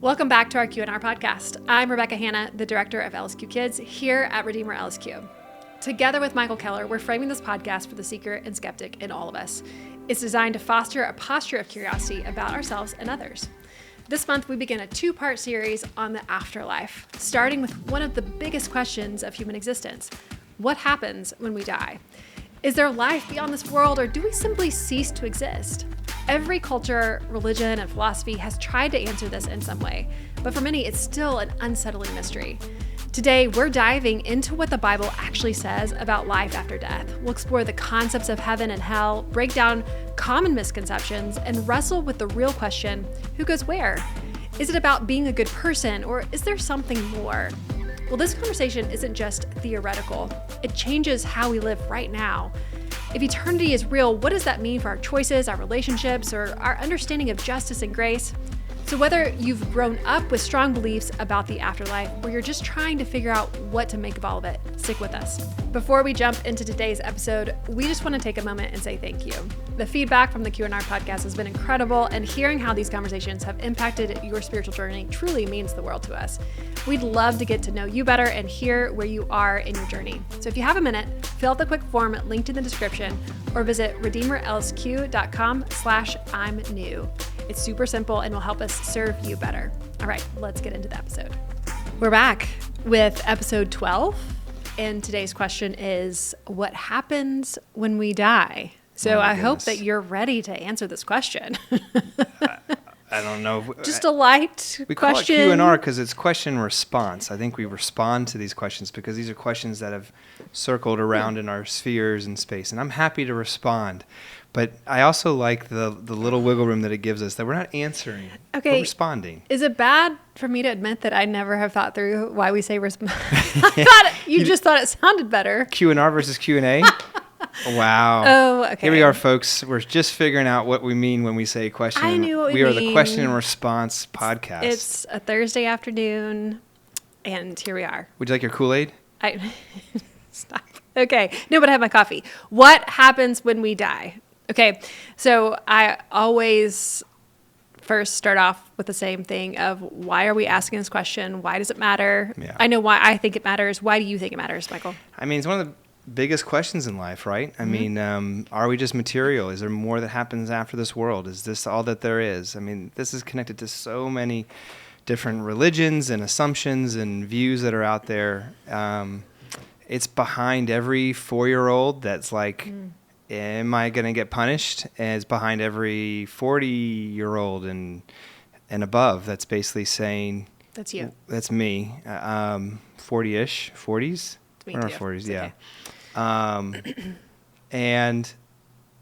Welcome back to our Q&R podcast. I'm Rebecca Hanna, the director of LSQ Kids here at Redeemer LSQ. Together with Michael Keller, we're framing this podcast for the seeker and skeptic in all of us. It's designed to foster a posture of curiosity about ourselves and others. This month, we begin a two-part series on the afterlife, starting with one of the biggest questions of human existence. What happens when we die? Is there life beyond this world, or do we simply cease to exist? Every culture, religion, and philosophy has tried to answer this in some way, but for many, it's still an unsettling mystery. Today, we're diving into what the Bible actually says about life after death. We'll explore the concepts of heaven and hell, break down common misconceptions, and wrestle with the real question, who goes where? Is it about being a good person, or is there something more? Well, this conversation isn't just theoretical. It changes how we live right now. If eternity is real, what does that mean for our choices, our relationships, or our understanding of justice and grace? So whether you've grown up with strong beliefs about the afterlife, or you're just trying to figure out what to make of all of it, stick with us. Before we jump into today's episode, we just want to take a moment and say thank you. The feedback from the Q&R podcast has been incredible, and hearing how these conversations have impacted your spiritual journey truly means the world to us. We'd love to get to know you better and hear where you are in your journey. So if you have a minute, fill out the quick form linked in the description, or visit redeemerlsq.com/I'm new. It's super simple and will help us serve you better. All right, let's get into the episode. We're back with episode 12, and today's question is, what happens when we die? So I hope that you're ready to answer this question. I don't know. Just a light we question. We call it Q&R because it's question and response. I think we respond to these questions because these are questions that have circled around in our spheres and space, and I'm happy to respond. But I also like the little wiggle room that it gives us, that we're not answering, we're responding. Is it bad for me to admit that I never have thought through why we say respond? You just thought it sounded better. Q&R versus Q&A? Wow. Oh, okay. Here we are, folks. We're just figuring out what we mean when we say question. I knew what we are mean. The question and response podcast. It's a Thursday afternoon, and here we are. Would you like your Kool-Aid? Stop. Okay. No, but I have my coffee. What happens when we die? Okay, so I always first start off with the same thing of, why are we asking this question? Why does it matter? Yeah. I know why I think it matters. Why do you think it matters, Michael? I mean, it's one of the biggest questions in life, right? I mean, are we just material? Is there more that happens after this world? Is this all that there is? I mean, this is connected to so many different religions and assumptions and views that are out there. It's behind every 4-year-old that's like... Am I going to get punished? And it's behind every 40-year-old and above that's basically saying... That's you. That's me. 40-ish. 40s? It's me too. 40s, it's yeah. Okay. And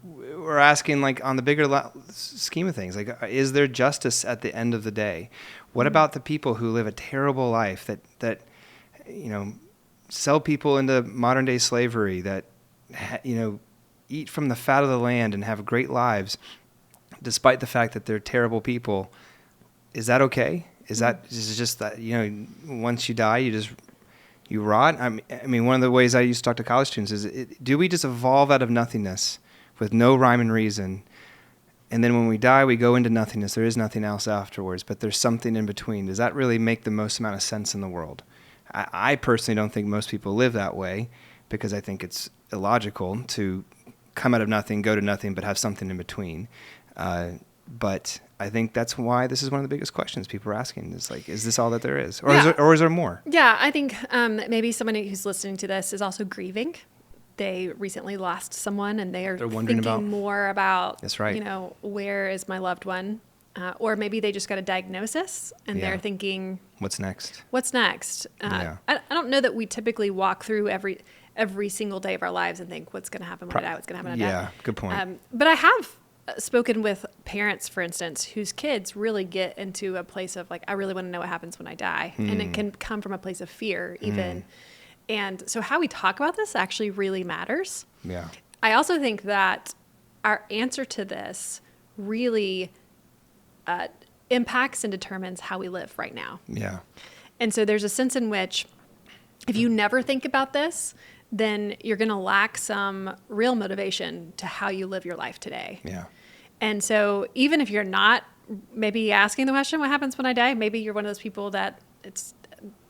we're asking, like, on the bigger scheme of things, like, is there justice at the end of the day? What about the people who live a terrible life that sell people into modern-day slavery, that, eat from the fat of the land and have great lives, despite the fact that they're terrible people? Is that okay? Is it just that, once you die, you rot? I mean, one of the ways I used to talk to college students is, do we just evolve out of nothingness with no rhyme and reason? And then when we die, we go into nothingness. There is nothing else afterwards, but there's something in between. Does that really make the most amount of sense in the world? I personally don't think most people live that way, because I think it's illogical to come out of nothing, go to nothing, but have something in between. But I think that's why this is one of the biggest questions people are asking. Is like, is this all that there is? Or, is there more? Yeah, I think maybe someone who's listening to this is also grieving. They recently lost someone, and they're thinking more about, that's right. Where is my loved one? Or maybe they just got a diagnosis, and they're thinking, what's next? I don't know that we typically walk through every single day of our lives and think, what's going to happen when I die? What's going to happen when I die? Yeah, good point. But I have spoken with parents, for instance, whose kids really get into a place of, like, I really want to know what happens when I die. And it can come from a place of fear even. And so how we talk about this actually really matters. Yeah. I also think that our answer to this really impacts and determines how we live right now. Yeah. And so there's a sense in which, if you never think about this, then you're going to lack some real motivation to how you live your life today. Yeah. And so even if you're not maybe asking the question, what happens when I die? Maybe you're one of those people that it's,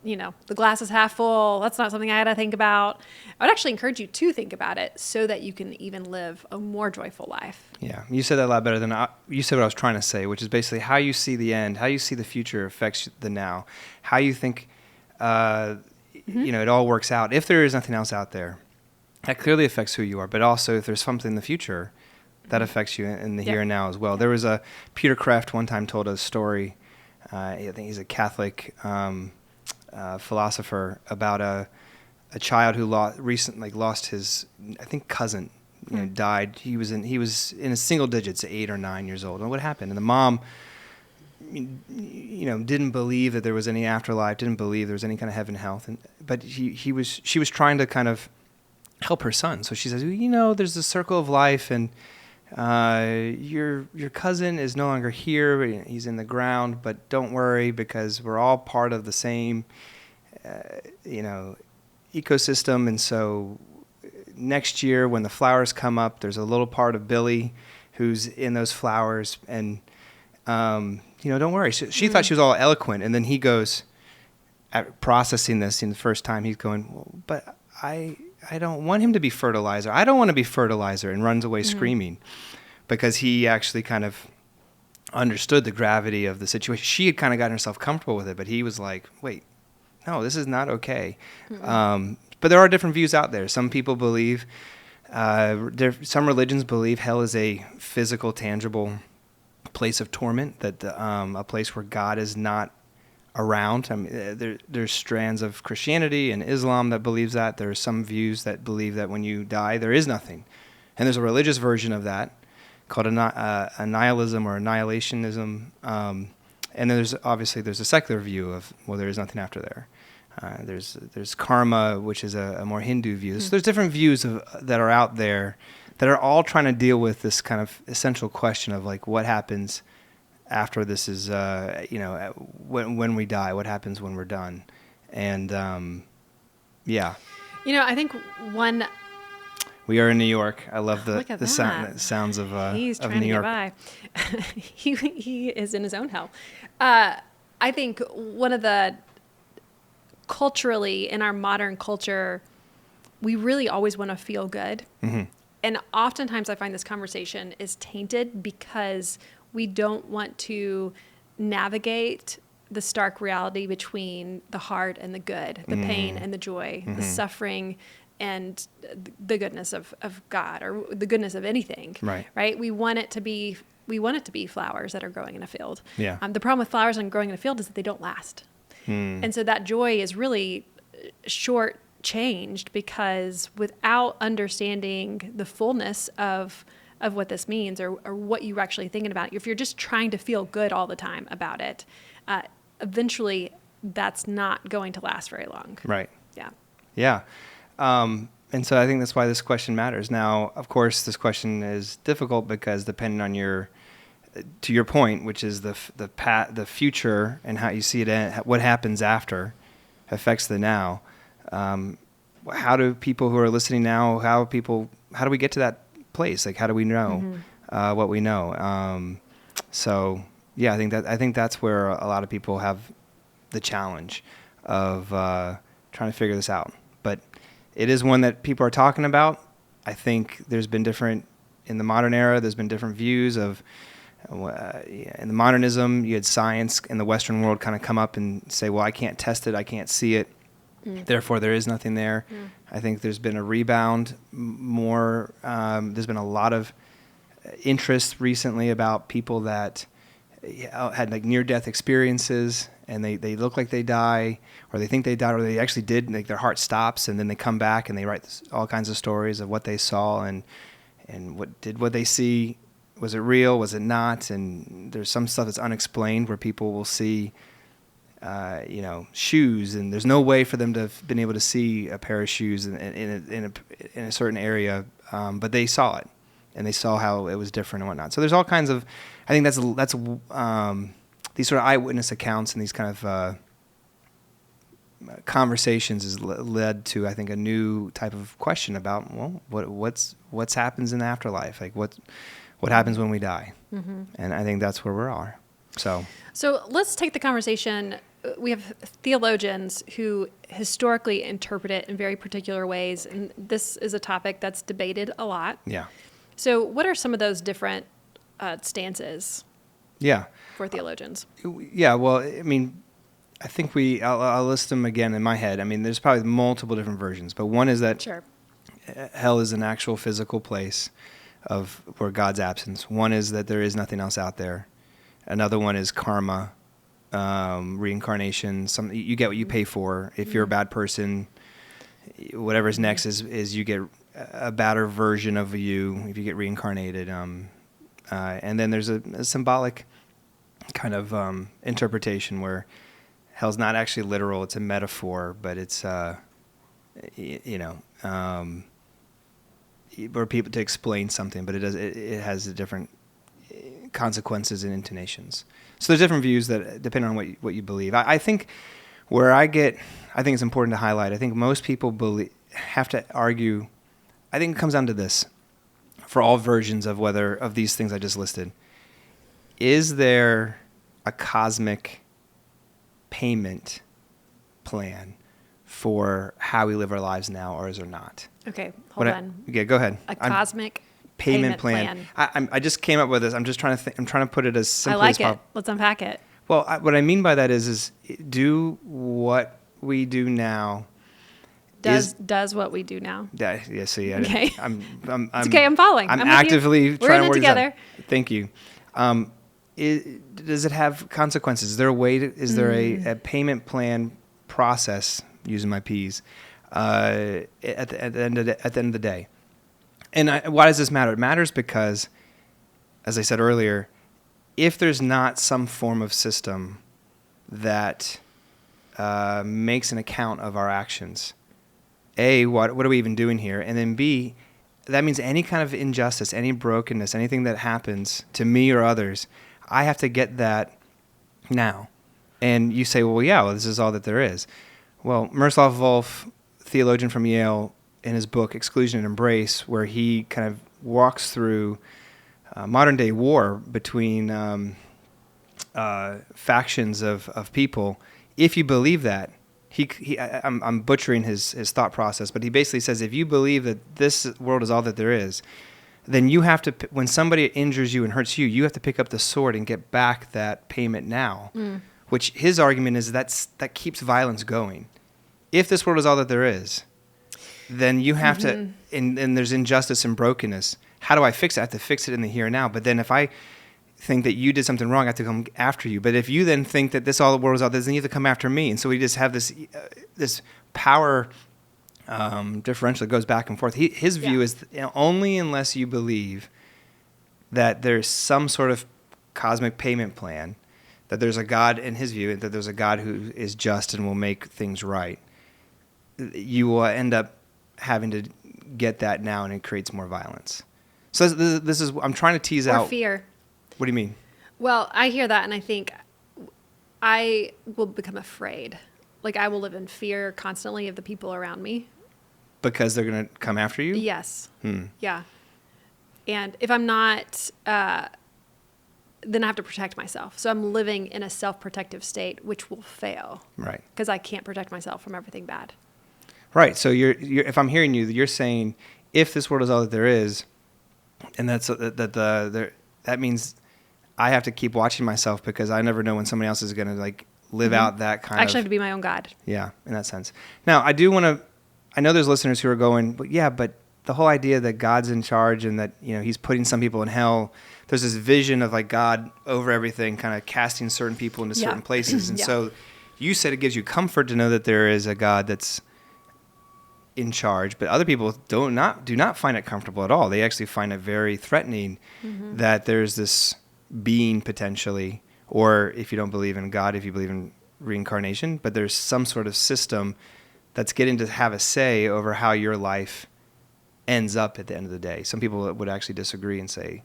the glass is half full. That's not something I had to think about. I would actually encourage you to think about it so that you can even live a more joyful life. Yeah, you said that a lot better than you said what I was trying to say, which is basically how you see the end, how you see the future affects the now, how you think, it all works out. If there is nothing else out there, that clearly affects who you are, but also if there's something in the future, that affects you in the here and now as well. There was Peter Kreeft one time told a story. I think he's a Catholic philosopher about a child who recently lost his, I think, cousin. Died. He was in his single digits, 8 or 9 years old. And what happened? And the mom, didn't believe that there was any afterlife. Didn't believe there was any kind of heaven, health. But she was trying to kind of help her son. So she says, there's the circle of life, and your cousin is no longer here. He's in the ground, but don't worry, because we're all part of the same, ecosystem. And so next year when the flowers come up, there's a little part of Billy who's in those flowers, and don't worry. She thought she was all eloquent, and then he goes, at processing this in the first time, he's going, well, but I don't want him to be fertilizer. I don't want to be fertilizer, and runs away screaming, because he actually kind of understood the gravity of the situation. She had kind of gotten herself comfortable with it, but he was like, wait, no, this is not okay. But there are different views out there. Some people believe, some religions believe hell is a physical, tangible place of torment, that a place where God is not around. I mean, there's strands of Christianity and Islam that believes that. There are some views that believe that when you die, there is nothing. And there's a religious version of that called annihilism or annihilationism. And then there's a secular view of, well, there is nothing after there. There's karma, which is a more Hindu view. So there's different views that are out there that are all trying to deal with this kind of essential question of, like, what happens after this is, when we die, what happens when we're done. And, yeah. I think one... We are in New York. I love the sounds of He's of trying New to York. Get by. He is in his own hell. I think one of the... Culturally, in our modern culture, we really always want to feel good. Mm-hmm. And oftentimes I find this conversation is tainted because we don't want to navigate the stark reality between the hard and the good, the pain and the joy, the suffering and the goodness of God, or the goodness of anything. Right? We want it to be flowers that are growing in a field. Yeah. The problem with flowers and growing in a field is that they don't last. And so that joy is really short-changed, because without understanding the fullness of what this means, or what you're actually thinking about, if you're just trying to feel good all the time about it, eventually that's not going to last very long. Right. Yeah. Yeah. And so I think that's why this question matters. Now, of course, this question is difficult because depending on to your point, which is the future and how you see it, what happens after affects the now. How do people who are listening now, how do we get to that place? Like, how do we know what we know? So yeah, I think that's where a lot of people have the challenge of trying to figure this out. But it is one that people are talking about. I think there's been in the modern era, there's been different views of, in the modernism, you had science in the Western world kind of come up and say, well, I can't test it, I can't see it, therefore there is nothing there. I think there's been a rebound more. There's been a lot of interest recently about people that had like near-death experiences, and they look like they die, or they think they died, or they actually did, like their heart stops, and then they come back and they write all kinds of stories of what they saw and what they see. Was it real? Was it not? And there's some stuff that's unexplained where people will see, shoes, and there's no way for them to have been able to see a pair of shoes in a certain area, but they saw it, and they saw how it was different and whatnot. So there's all kinds of, I think that's these sort of eyewitness accounts and these kind of conversations has led to, I think, a new type of question about, well, what's happens in the afterlife, like what happens when we die. And I think that's where we are. So let's take the conversation. We have theologians who historically interpret it in very particular ways, and this is a topic that's debated a lot. Yeah. So what are some of those different stances for theologians? Yeah, well, I mean, I think I'll list them again in my head. I mean, there's probably multiple different versions, but one is that hell is an actual physical place of where God's absence. One is that there is nothing else out there. Another one is karma, reincarnation. You get what you pay for. If you're a bad person, whatever's next is you get a badder version of you if you get reincarnated. And then there's a symbolic kind of interpretation where hell's not actually literal; it's a metaphor, but it's for people to explain something, but it has a different consequences and intonations. So there's different views that depend on what you believe. I think I think it's important to highlight. I think most people have to argue. I think it comes down to this for all versions of these things I just listed. Is there a cosmic payment plan for how we live our lives now, or is there not? Okay, hold on. Yeah, go ahead. A cosmic payment plan. I just came up with this. I'm just trying to I'm trying to put it as simply as possible. I like it. Let's unpack it. Well, what I mean by that is do what we do now. Does what we do now. Yeah. See, okay. I'm it's okay. I'm following. I'm actively trying to work together. Thank you. Does it have consequences? Is there a way? Is there a payment plan process? Using my P's at the end of the day. And why does this matter? It matters because, as I said earlier, if there's not some form of system that makes an account of our actions, A, what are we even doing here? And then B, that means any kind of injustice, any brokenness, anything that happens to me or others, I have to get that now. And you say, well, this is all that there is. Well, Miroslav Volf, theologian from Yale, in his book Exclusion and Embrace, where he kind of walks through modern-day war between factions of people. If you believe that, I'm butchering his thought process, but he basically says if you believe that this world is all that there is, then you have to, when somebody injures you and hurts you, you have to pick up the sword and get back that payment now. Which his argument is that keeps violence going. If this world is all that there is, then you have to, and there's injustice and brokenness. How do I fix it? I have to fix it in the here and now. But then if I think that you did something wrong, I have to come after you. But if you then think that this all the world is all this, then you have to come after me. And so we just have this power differential that goes back and forth. His view is only unless you believe that there's some sort of cosmic payment plan, that there's a God, in his view, that there's a God who is just and will make things right, you will end up having to get that now, and it creates more violence. So this is I'm trying to tease out. Or fear. What do you mean? Well, I hear that, and I think I will become afraid. Like, I will live in fear constantly of the people around me. Because they're going to come after you? Yes. Yeah. And if I'm not, then I have to protect myself. So I'm living in a self-protective state, which will fail. Right. Because I can't protect myself from everything bad. Right. So you're if I'm hearing you, you're saying if this world is all that there is, and that means I have to keep watching myself because I never know when somebody else is going to live out that kind of. I actually have to be my own God. Yeah, in that sense. Now, I do want to. I know there's listeners who are going, but the whole idea that God's in charge and that He's putting some people in hell. There's this vision of God over everything, kind of casting certain people into certain places, and so you said it gives you comfort to know that there is a God that's in charge, but other people do not find it comfortable at all. They actually find it very threatening that there's this being potentially, or if you don't believe in God, if you believe in reincarnation, but there's some sort of system that's getting to have a say over how your life ends up at the end of the day. Some people would actually disagree and say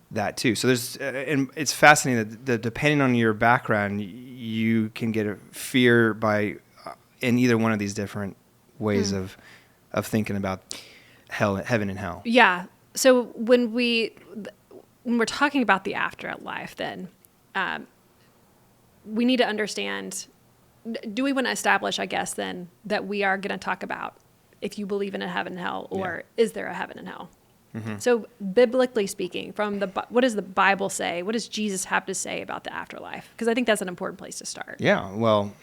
that too. So there's, and it's fascinating that depending on your background, you can get a fear in either one of these different ways of thinking about heaven and hell. Yeah. So when we're talking about the afterlife, then we need to understand, do we want to establish, I guess, then that we are going to talk about if you believe in a heaven and hell, or is there a heaven and hell? Mm-hmm. So biblically speaking, what does the Bible say? What does Jesus have to say about the afterlife? Because I think that's an important place to start. Yeah, well,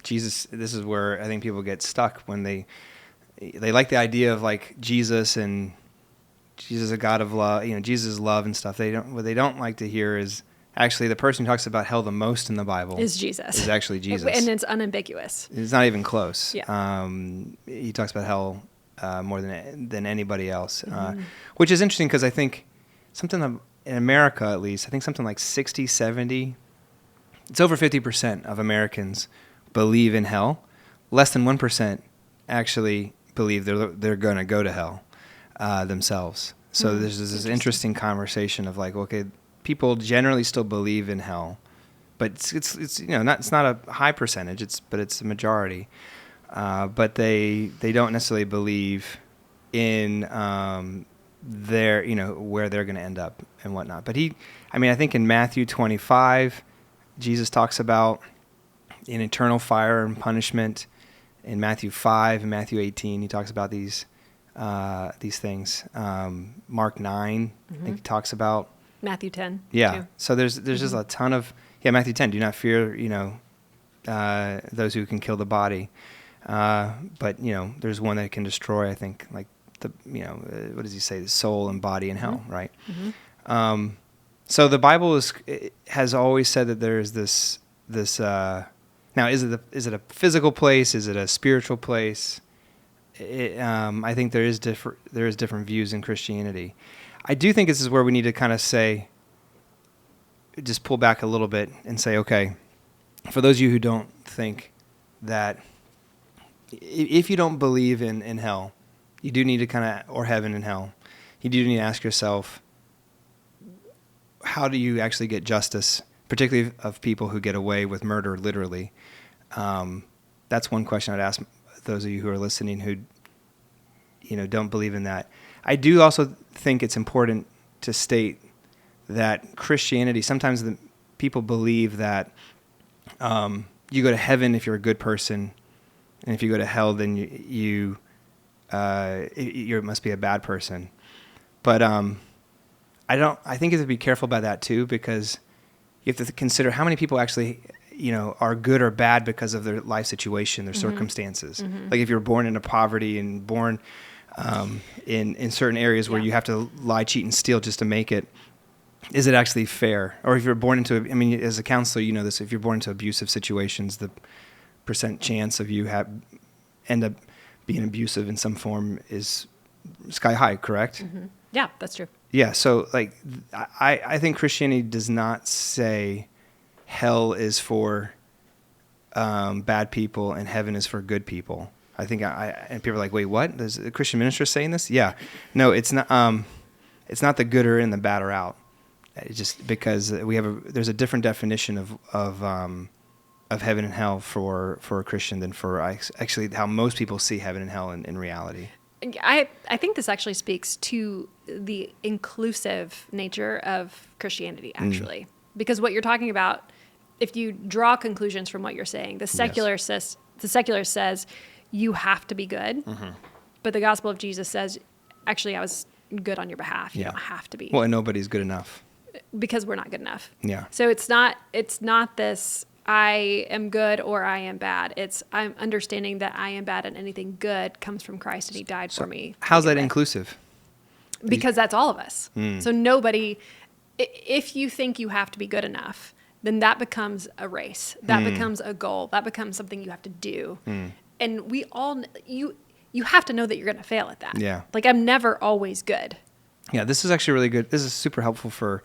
Jesus, this is where I think people get stuck when they like the idea of like Jesus and Jesus, a God of love, Jesus is love and stuff. What they don't like to hear is actually the person who talks about hell the most in the Bible is Jesus. Is actually Jesus. And it's unambiguous. It's not even close. Yeah. He talks about hell more than anybody else, which is interesting because I think something in America, at least, I think something like 60, 70, it's over 50% of Americans believe in hell. Less than 1% actually believe they're going to go to hell themselves. So there's this interesting conversation of like, okay, people generally still believe in hell, but it's not a high percentage. But it's a majority. But they don't necessarily believe in where they're going to end up and whatnot. But I think in Matthew 25, Jesus talks about an eternal fire and punishment. In Matthew 5 and Matthew 18, he talks about these things. Mark 9, I think he talks about. Matthew 10. Yeah. Too. So there's just a ton of Matthew 10. Do not fear those who can kill the body, but there's one that can destroy. I think like what does he say? The soul and body in hell, right? Mm-hmm. So the Bible has always said that there is this. Now, is it a physical place? Is it a spiritual place? I think there is different views in Christianity. I do think this is where we need to kind of just pull back a little bit and say, okay, for those of you who don't think that, if you don't believe in hell, you do need to or heaven and hell, you do need to ask yourself, how do you actually get justice, particularly of people who get away with murder, literally? That's one question I'd ask those of you who are listening who, don't believe in that. I do also think it's important to state that Christianity, sometimes the people believe that you go to heaven if you're a good person, and if you go to hell, then you must be a bad person. But I think you have to be careful about that too, because you have to consider how many people actually are good or bad because of their life situation, their circumstances. Mm-hmm. Like if you're born into poverty and born in certain areas where you have to lie, cheat, and steal just to make it, is it actually fair? Or if you're born into, as a counselor, you know this, if you're born into abusive situations, the percent chance of you end up being abusive in some form is sky high, correct? Mm-hmm. Yeah, that's true. Yeah, so like I think Christianity does not say hell is for bad people and heaven is for good people. I think and people are like, wait, what? Does a Christian minister saying this? Yeah, no, it's not. It's not the good or in, the bad or out. It's just because there's a different definition of heaven and hell for a Christian than for actually how most people see heaven and hell in reality. I think this actually speaks to the inclusive nature of Christianity, actually. Because what you're talking about, if you draw conclusions from what you're saying, the secular says you have to be good, but the gospel of Jesus says, actually, I was good on your behalf. You don't have to be. Well, and nobody's good enough. Because we're not good enough. Yeah. So it's not this, I am good or I am bad. It's I'm understanding that I am bad and anything good comes from Christ and he died for me. How's that inclusive? Because that's all of us. So nobody, if you think you have to be good enough, then that becomes a race. That becomes a goal. That becomes something you have to do. And we all, you have to know that you're going to fail at that. Yeah. Like I'm never always good. Yeah, this is actually really good. This is super helpful for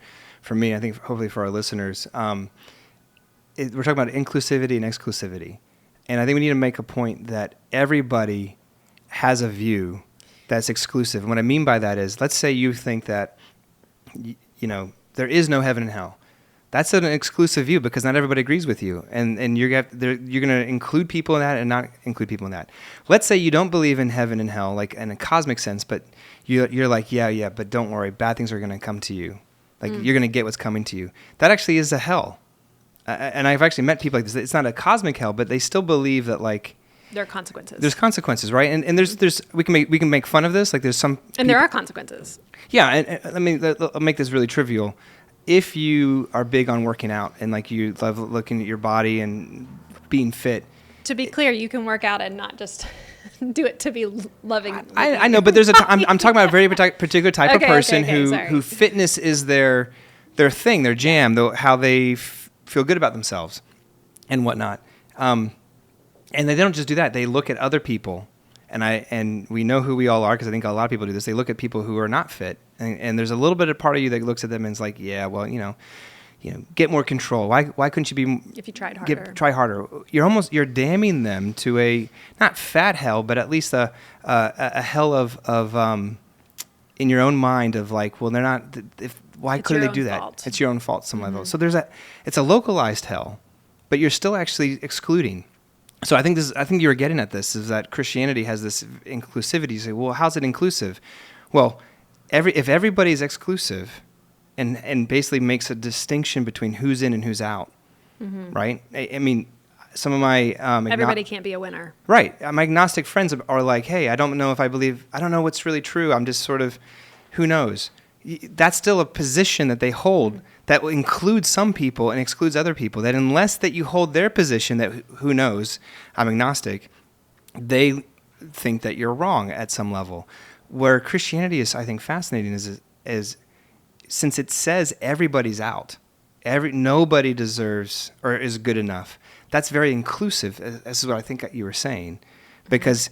me. I think hopefully for our listeners. We're talking about inclusivity and exclusivity. And I think we need to make a point that everybody has a view that's exclusive. And what I mean by that is, let's say you think that, there is no heaven and hell. That's an exclusive view because not everybody agrees with you. And you're going to include people in that and not include people in that. Let's say you don't believe in heaven and hell, like in a cosmic sense, but you're like, yeah, but don't worry, bad things are going to come to you. Like you're going to get what's coming to you. That actually is a hell. and I've actually met people like this. It's not a cosmic hell, but they still believe that like there are consequences. There's consequences, right? And there's we can make fun of this. Like there's some and there are consequences. Yeah, and I'll make this really trivial. If you are big on working out and like you love looking at your body and being fit. To be clear, you can work out and not just do it to be loving. I know, but I'm talking about a very particular type of person who fitness is their thing, their jam, how they feel good about themselves and whatnot. And they don't just do that. They look at other people, and we know who we all are because I think a lot of people do this. They look at people who are not fit, and there's a little bit of part of you that looks at them and is like, yeah, well, get more control. Why couldn't you be? If you tried harder. Try harder. You're damning them to a not fat hell, but at least a hell of in your own mind of like, well, they're not. Why couldn't they do that? Fault. It's your own fault, some level. So it's a localized hell, but you're still actually excluding. So I think you were getting at this is that Christianity has this inclusivity. You say, well, how's it inclusive? Well, if everybody's exclusive. And basically makes a distinction between who's in and who's out, right? I mean, some of my everybody can't be a winner, right? My agnostic friends are like, hey, I don't know if I don't know what's really true. I'm just sort of, who knows? That's still a position that they hold that will include some people and excludes other people. That unless that you hold their position that who knows, I'm agnostic, they think that you're wrong at some level. Where Christianity is, I think, fascinating is since it says everybody's out, nobody deserves or is good enough. That's very inclusive. This is what I think you were saying, because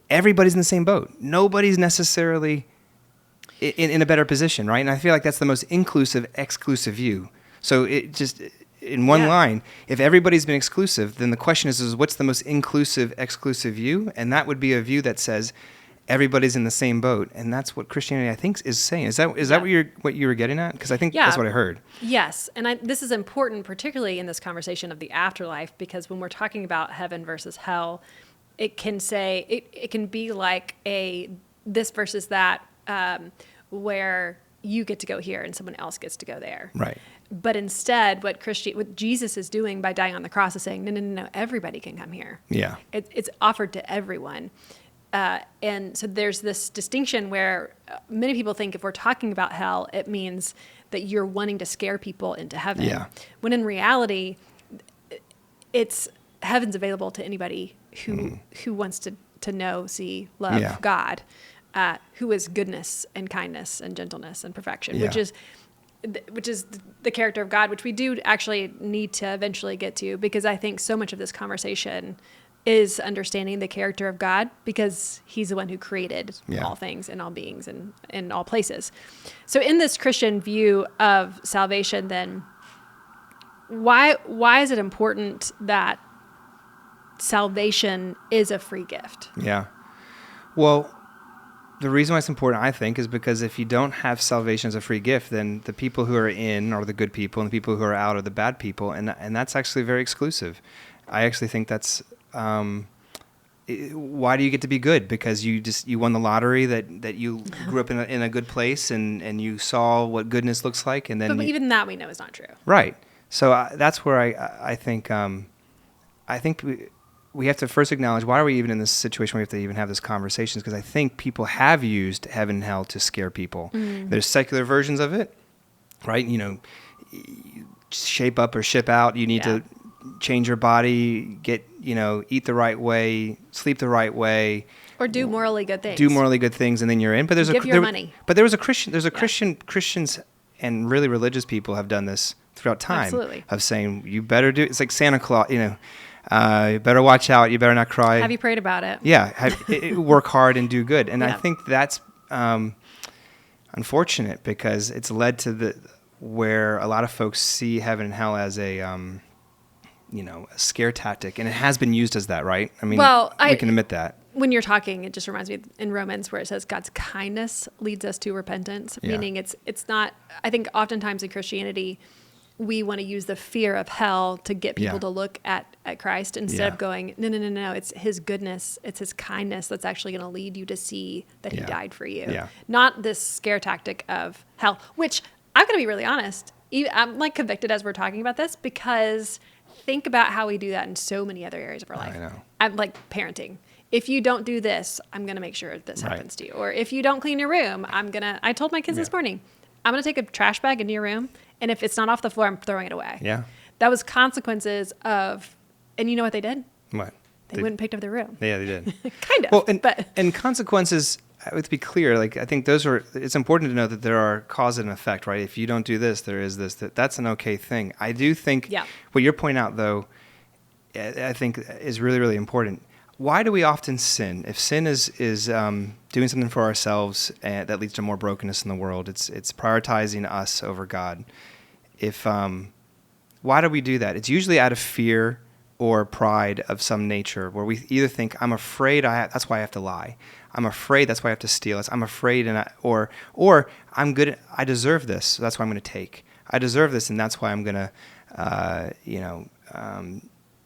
everybody's in the same boat. Nobody's necessarily in a better position, right? And I feel like that's the most inclusive, exclusive view. So it just in one line, if everybody's been exclusive, then the question is what's the most inclusive, exclusive view? And that would be a view that says everybody's in the same boat, and that's what Christianity, I think, is saying. Is that what you were getting at? Because I think that's what I heard. Yes, and this is important, particularly in this conversation of the afterlife, because when we're talking about heaven versus hell, it can say it can be like a this versus that, where you get to go here and someone else gets to go there. Right. But instead, what Jesus is doing by dying on the cross is saying, no, everybody can come here. Yeah. It's offered to everyone. And so there's this distinction where many people think if we're talking about hell, it means that you're wanting to scare people into heaven. Yeah. When in reality, heaven's available to anybody who wants to know, see, love God, who is goodness and kindness and gentleness and perfection, which is the character of God, which we do actually need to eventually get to, because I think so much of this conversation is understanding the character of God, because he's the one who created all things and all beings and in all places. So in this Christian view of salvation, then why is it important that salvation is a free gift? Yeah. Well, the reason why it's important, I think, is because if you don't have salvation as a free gift, then the people who are in are the good people and the people who are out are the bad people. And that's actually very exclusive. I actually think that's, why do you get to be good? Because you won the lottery, that you grew up in a good place and you saw what goodness looks like, and then. But even that we know is not true. Right. So that's where I think we have to first acknowledge, why are we even in this situation where we have to even have this conversation? Because I think people have used heaven and hell to scare people. There's secular versions of it, right? Shape up or ship out. You need to change your body, eat the right way, sleep the right way, or do morally good things. And then you're in. But give your money. But there was a Christian. There's a Christians and really religious people have done this throughout time. Absolutely. Of saying you better do. It's like Santa Claus. You better watch out. You better not cry. Have you prayed about it? Yeah. Work hard and do good. And I think that's unfortunate, because it's led to where a lot of folks see heaven and hell as a scare tactic, and it has been used as that, right? I mean, we can admit that. When you're talking, it just reminds me in Romans where it says God's kindness leads us to repentance, meaning it's not, I think oftentimes in Christianity, we want to use the fear of hell to get people to look at Christ instead of going, no, it's his goodness, it's his kindness that's actually going to lead you to see that he died for you. Yeah. Not this scare tactic of hell, which I'm going to be really honest, I'm like convicted as we're talking about this, because think about how we do that in so many other areas of our life. I know. I'm like parenting. If you don't do this, I'm going to make sure this happens to you. Or if you don't clean your room, I told my kids this morning, I'm going to take a trash bag into your room, and if it's not off the floor, I'm throwing it away. Yeah. That was consequences of, and you know what they did? What? They went and picked up their room. Yeah, they did. Kind of. Well, but and consequences, to be clear, like I think it's important to know that there are cause and effect, right? If you don't do this, there is this, that's an okay thing. I do think what you're pointing out, though, I think is really, really important. Why do we often sin? If sin is doing something for ourselves that leads to more brokenness in the world, it's prioritizing us over God. Why do we do that? It's usually out of fear or pride of some nature, where we either think, I'm afraid that's why I have to lie. I'm afraid that's why I have to steal. I'm afraid, or I'm good. I deserve this, so that's why I'm going to take. I deserve this, and that's why I'm going to,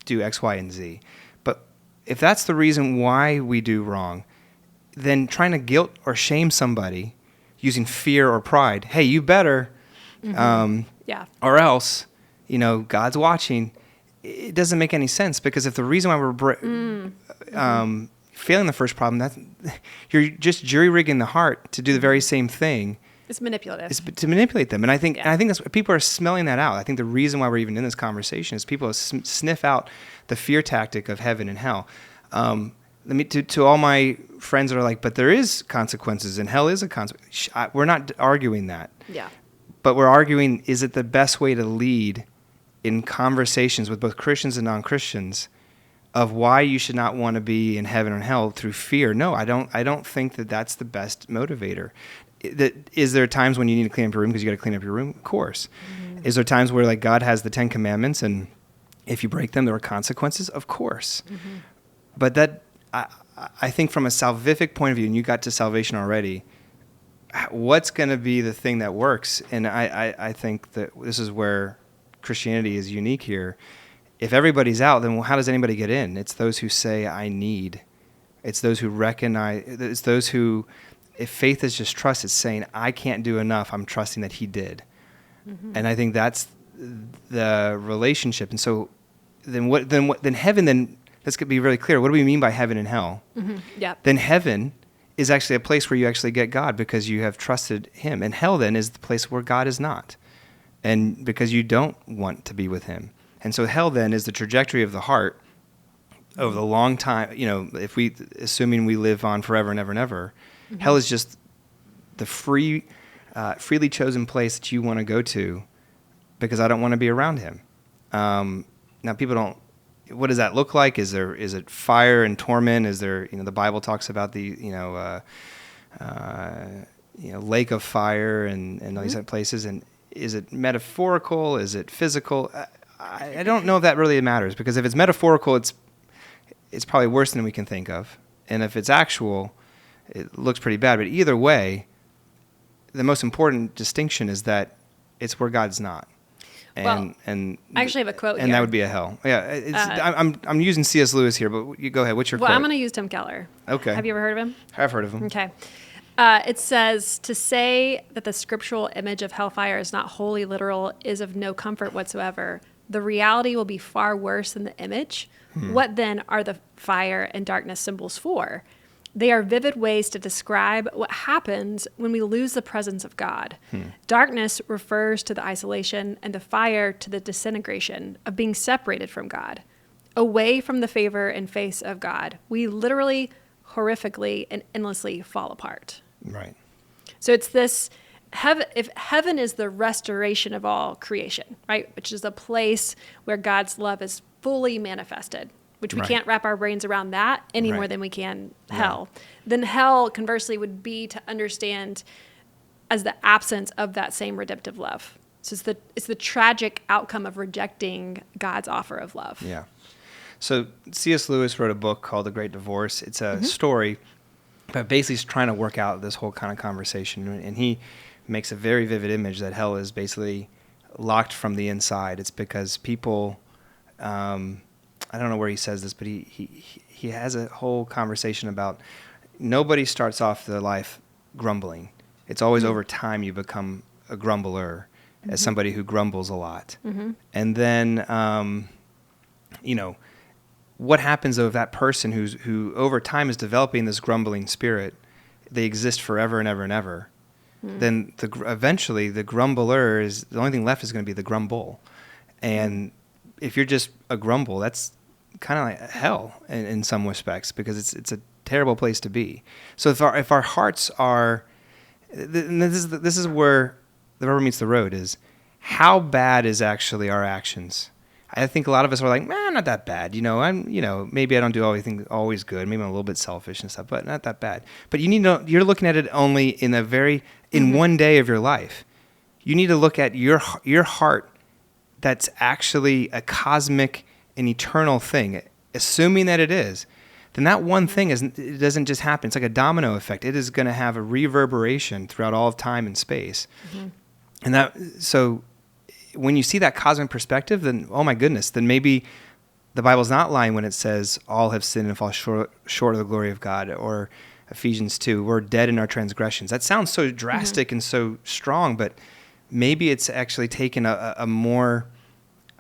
do X, Y, and Z. But if that's the reason why we do wrong, then trying to guilt or shame somebody using fear or pride, hey, you better, or else, God's watching. It doesn't make any sense, because if the reason why we're failing the first problem, you're just jury-rigging the heart to do the very same thing. It's manipulative. It's to manipulate them. And I think that's people are smelling that out. I think the reason why we're even in this conversation is people sniff out the fear tactic of heaven and hell. To all my friends that are like, but there is consequences and hell is a consequence. We're not arguing that. Yeah. But we're arguing, is it the best way to lead in conversations with both Christians and non-Christians of why you should not want to be in heaven or hell through fear? No, I don't think that that's the best motivator. Is there times when you need to clean up your room because you got to clean up your room? Of course. Mm-hmm. Is there times where like God has the 10 commandments and if you break them, there are consequences? Of course. Mm-hmm. But that, I think from a salvific point of view, and you got to salvation already, what's going to be the thing that works? And I think that this is where Christianity is unique here. If everybody's out, then how does anybody get in? It's those who say, I need. It's those who recognize, it's those who, if faith is just trust, it's saying, I can't do enough, I'm trusting that he did. Mm-hmm. And I think that's the relationship. And so then heaven, let's be really clear. What do we mean by heaven and hell? Mm-hmm. Yeah. Then heaven is actually a place where you actually get God because you have trusted him. And hell then is the place where God is not. And because you don't want to be with him. And so hell then is the trajectory of the heart over the long time. Assuming we live on forever and ever and ever, mm-hmm. hell is just the freely chosen place that you want to go to because I don't want to be around him. Now people don't. What does that look like? Is it fire and torment? Is there, the Bible talks about the, lake of fire and all these other places. And is it metaphorical? Is it physical? I don't know if that really matters, because if it's metaphorical, it's probably worse than we can think of. And if it's actual, it looks pretty bad. But either way, the most important distinction is that it's where God's not. And I actually have a quote here. And that would be a hell. Yeah, I'm using C.S. Lewis here, but you go ahead. What's your quote? Well, I'm going to use Tim Keller. Okay. Have you ever heard of him? I've heard of him. Okay. It says, to say that the scriptural image of hellfire is not wholly literal is of no comfort whatsoever. The reality will be far worse than the image. What then are the fire and darkness symbols for? They are vivid ways to describe what happens when we lose the presence of God. Darkness refers to the isolation, and the fire to the disintegration of being separated from God. Away from the favor and face of God, we literally, horrifically, and endlessly fall apart. Right. So it's this, if heaven is the restoration of all creation, right, which is a place where God's love is fully manifested, which we can't wrap our brains around that any more than we can hell. Then hell, conversely, would be to understand as the absence of that same redemptive love. So it's the tragic outcome of rejecting God's offer of love. Yeah. So C.S. Lewis wrote a book called The Great Divorce. It's a story, but basically he's trying to work out this whole kind of conversation. And he makes a very vivid image that hell is basically locked from the inside. It's because people... I don't know where he says this, but he has a whole conversation about nobody starts off their life grumbling. It's always over time you become a grumbler. as somebody who grumbles a lot. And then, what happens though if that person who over time is developing this grumbling spirit, they exist forever and ever and ever, then eventually the grumbler is, the only thing left is going to be the grumble. And if you're just a grumble, that's kind of like hell in some respects, because it's a terrible place to be. So if our hearts are, and this is where the rubber meets the road, is how bad is actually our actions? I think a lot of us are like, man, not that bad. Maybe I don't do everything always good. Maybe I'm a little bit selfish and stuff, but not that bad. But you need to know, you're looking at it only in one day of your life. You need to look at your heart that's actually a cosmic and eternal thing, assuming that it is. Then that one thing it doesn't just happen. It's like a domino effect. It is going to have a reverberation throughout all of time and space. And so when you see that cosmic perspective, then, oh my goodness, then maybe the Bible's not lying when it says all have sinned and fall short of the glory of God, or Ephesians 2, we're dead in our transgressions. That sounds so drastic and so strong, but maybe it's actually taken a more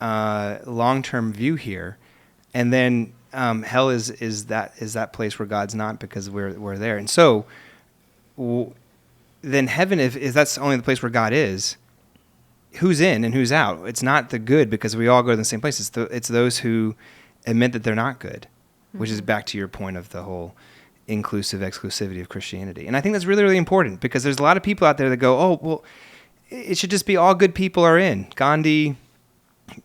long-term view here. And then hell is that place where God's not, because we're there. And so then heaven, if that's only the place where God is, who's in and who's out? It's not the good, because we all go to the same place. It's those who admit that they're not good, which is back to your point of the whole inclusive exclusivity of Christianity. And I think that's really, really important, because there's a lot of people out there that go, oh, well, it should just be all good people are in. Gandhi,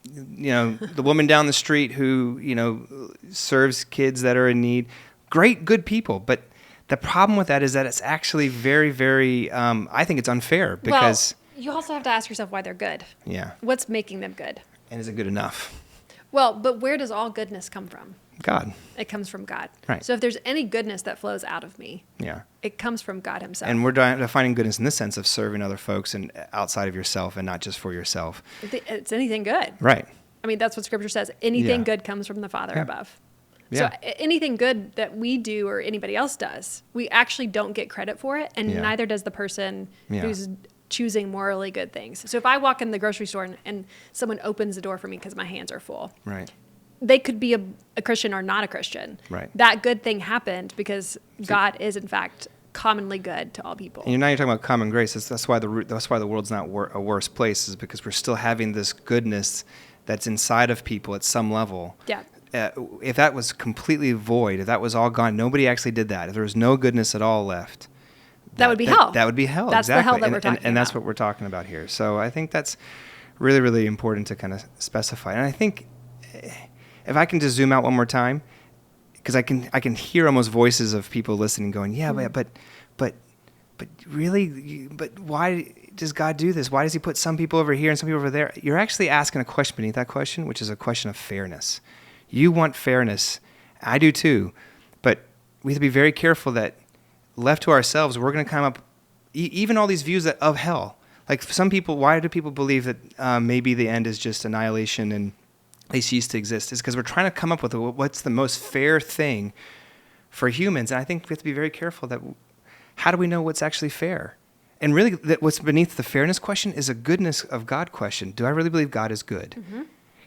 the woman down the street who, serves kids that are in need. Great, good people. But the problem with that is that it's actually very, very, I think it's unfair, because... You also have to ask yourself why they're good. Yeah. What's making them good? And is it good enough? Well, but where does all goodness come from? God. It comes from God. Right. So if there's any goodness that flows out of me, it comes from God himself. And we're defining goodness in this sense of serving other folks and outside of yourself, and not just for yourself. It's anything good. Right. I mean, that's what Scripture says. Anything good comes from the Father above. So anything good that we do or anybody else does, we actually don't get credit for it, and neither does the person who's choosing morally good things. So if I walk in the grocery store and someone opens the door for me because my hands are full, right, they could be a Christian or not a Christian. Right. That good thing happened because God is in fact commonly good to all people. And now you're talking about common grace. That's why the world's not a worse place, is because we're still having this goodness that's inside of people at some level. Yeah. If that was completely void, if that was all gone, nobody actually did that. If there was no goodness at all left, that would be hell. That would be hell. That's exactly. the hell that we're talking about. And that's what we're talking about here. So I think that's really, really important to kind of specify. And I think if I can just zoom out one more time, because I can hear almost voices of people listening going, but really, but why does God do this? Why does he put some people over here and some people over there? You're actually asking a question beneath that question, which is a question of fairness. You want fairness. I do too. But we have to be very careful that left to ourselves, we're going to come up, even all these views of hell. Like some people, why do people believe that maybe the end is just annihilation and they cease to exist? It's because we're trying to come up with what's the most fair thing for humans. And I think we have to be very careful that how do we know what's actually fair? And really, what's beneath the fairness question is a goodness of God question. Do I really believe God is good? Mm-hmm.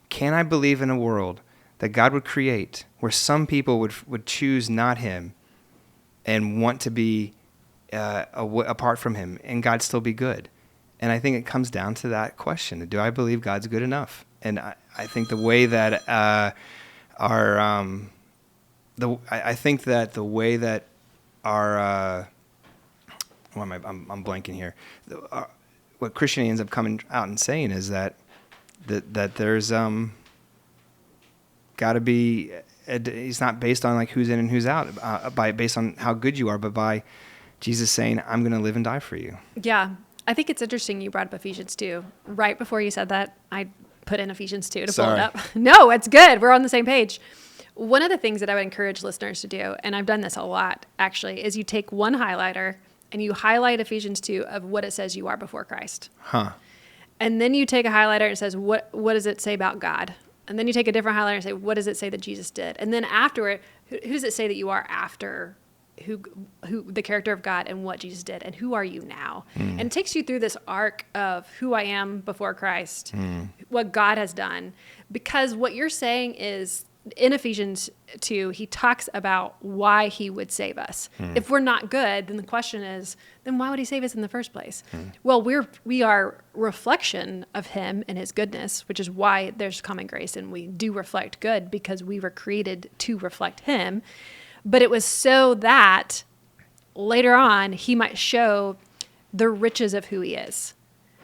Can I believe in a world that God would create where some people would choose not him and want to be apart from him, and God still be good? And I think it comes down to that question. Do I believe God's good enough? And I think the way that I'm blanking here. What Christianity ends up coming out and saying is that there's got to be. It's not based on like who's in and who's out, based on how good you are, but by Jesus saying, "I'm going to live and die for you." Yeah, I think it's interesting you brought up Ephesians 2. Right before you said that, I put in Ephesians 2 to pull it up. No, it's good. We're on the same page. One of the things that I would encourage listeners to do, and I've done this a lot actually, is you take one highlighter and you highlight Ephesians 2 of what it says you are before Christ. Huh. And then you take a highlighter and it says, what does it say about God? And then you take a different highlighter and say, what does it say that Jesus did? And then afterward, who does it say that you are after who the character of God and what Jesus did, and who are you now? And it takes you through this arc of who I am before Christ, what God has done, because what you're saying is in Ephesians 2, he talks about why he would save us. If we're not good, then the question is, then why would he save us in the first place? Well, we are reflection of him and his goodness, which is why there's common grace, and we do reflect good because we were created to reflect him. But it was so that later on he might show the riches of who he is.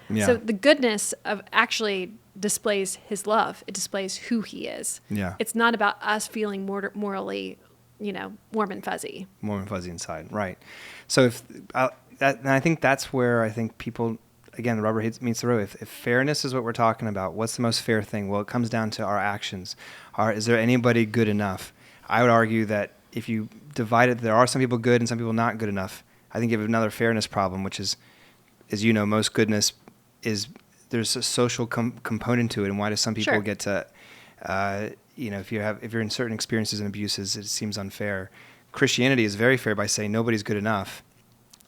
Yeah. So the goodness of actually displays his love. It displays who he is. Yeah. It's not about us feeling morally, warm and fuzzy. Warm and fuzzy inside, right? So and I think that's where I think people, again, the rubber meets the road. If fairness is what we're talking about, what's the most fair thing? Well, it comes down to our actions. Is there anybody good enough? I would argue that if you divide it, there are some people good and some people not good enough. I think you have another fairness problem, which is, as you know, most goodness is, there's a social component to it. And why do some people get to, if you're in certain experiences and abuses, it seems unfair. Christianity is very fair by saying nobody's good enough.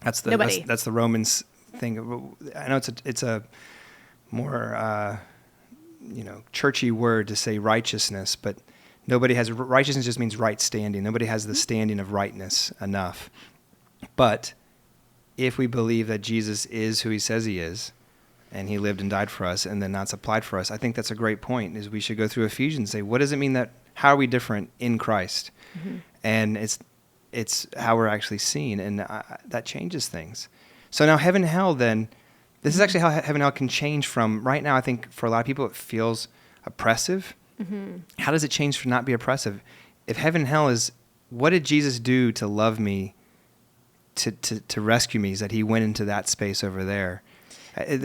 That's the Romans thing. I know it's a more, churchy word to say righteousness, but righteousness just means right standing. Nobody has the standing of rightness enough. But if we believe that Jesus is who he says he is, and he lived and died for us, and then that's applied for us, I think that's a great point, is we should go through Ephesians and say, what does it mean how are we different in Christ? And it's how we're actually seen, and that changes things. So now heaven and hell then, this is actually how heaven and hell can change from, right now I think for a lot of people it feels oppressive. How does it change to not be oppressive? If heaven and hell is, what did Jesus do to love me, to rescue me, is that he went into that space over there.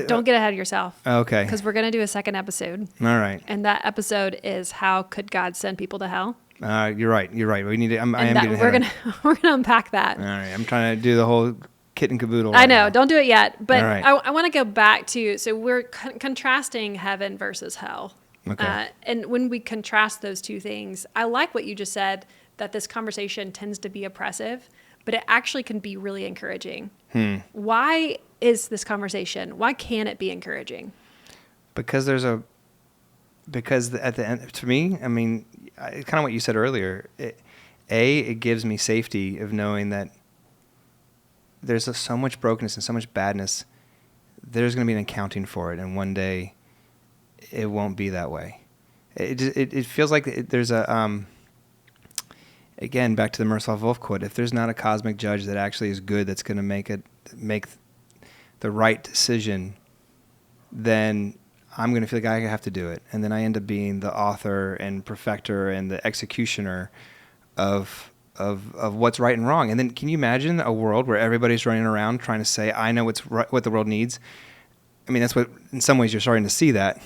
Don't get ahead of yourself. Okay. Because we're going to do a second episode. All right. And that episode is how could God send people to hell? You're right. We need to. I am getting we're gonna unpack that. All right. I'm trying to do the whole kit and caboodle. I know. Now. Don't do it yet. But right. I want to go back to. So we're contrasting heaven versus hell. Okay. And when we contrast those two things, I like what you just said, that this conversation tends to be oppressive, but it actually can be really encouraging. Why is this conversation? Why can it be encouraging? Because at the end, to me, I mean, kind of what you said earlier. It gives me safety of knowing that there's so much brokenness and so much badness. There's going to be an accounting for it, and one day it won't be that way. It feels like there's a again, back to the Miroslav Volf quote, if there's not a cosmic judge that actually is good, that's going to make the right decision, then I'm going to feel like I have to do it. And then I end up being the author and perfecter and the executioner of what's right and wrong. And then can you imagine a world where everybody's running around trying to say, I know what the world needs? I mean, that's what, in some ways, you're starting to see that.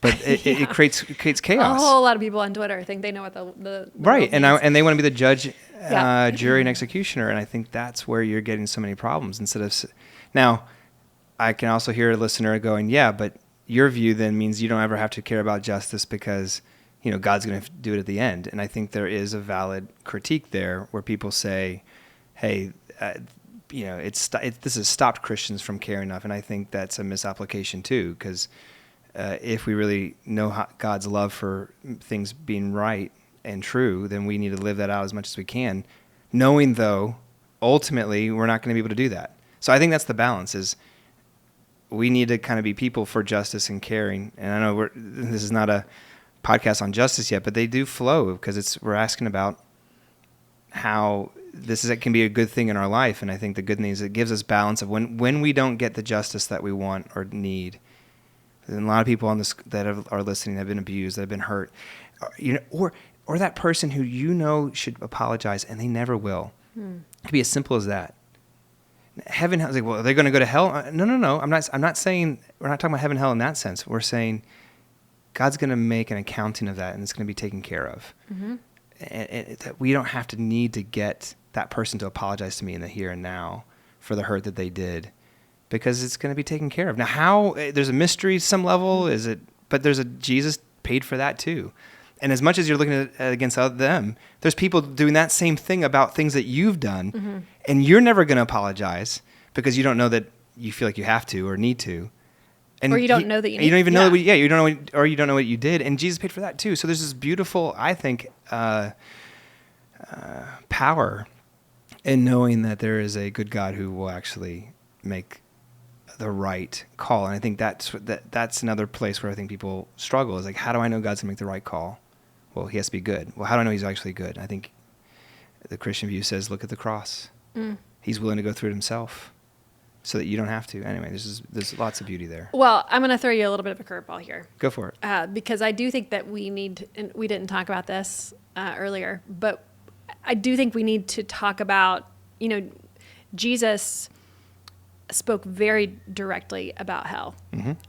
But it creates chaos. A whole lot of people on Twitter think they know what the right, and they want to be the judge, yeah. Jury, and executioner, and I think that's where you're getting so many problems. Now, I can also hear a listener going, "Yeah, but your view then means you don't ever have to care about justice because God's going to do it at the end." And I think there is a valid critique there where people say, "Hey, this has stopped Christians from caring enough," and I think that's a misapplication too, because if we really know God's love for things being right and true, then we need to live that out as much as we can, knowing, though, ultimately, we're not going to be able to do that. So I think that's the balance, is we need to kind of be people for justice and caring. And I know this is not a podcast on justice yet, but they do flow, because we're asking about how it can be a good thing in our life. And I think the good news is it gives us balance of when we don't get the justice that we want or need. And a lot of people on this that are listening have been abused, that have been hurt, or that person who should apologize and they never will. It could be as simple as that. Heaven, I was like, well, are they going to go to hell? No. I'm not saying, we're not talking about heaven and hell in that sense. We're saying God's going to make an accounting of that, and it's going to be taken care of. And that we don't have to need to get that person to apologize to me in the here and now for the hurt that they did, because it's going to be taken care of. Now, how, there's a mystery, some level, but there's Jesus paid for that too. And as much as you're looking at against them, there's people doing that same thing about things that you've done, and you're never going to apologize because you don't know that you feel like you have to or need to. And or you don't know that you need. You don't even know that you don't know or you don't know what you did, and Jesus paid for that too. So there's this beautiful, I think, power in knowing that there is a good God who will actually make the right call. And I think that's another place where I think people struggle, is like, how do I know God's gonna make the right call? Well, he has to be good. Well, how do I know he's actually good? I think the Christian view says, look at the cross. He's willing to go through it himself so that you don't have to. Anyway, there's lots of beauty there. Well, I'm going to throw you a little bit of a curveball here. Go for it. Because I do think that and we didn't talk about this earlier, but I do think we need to talk about, Jesus spoke very directly about hell.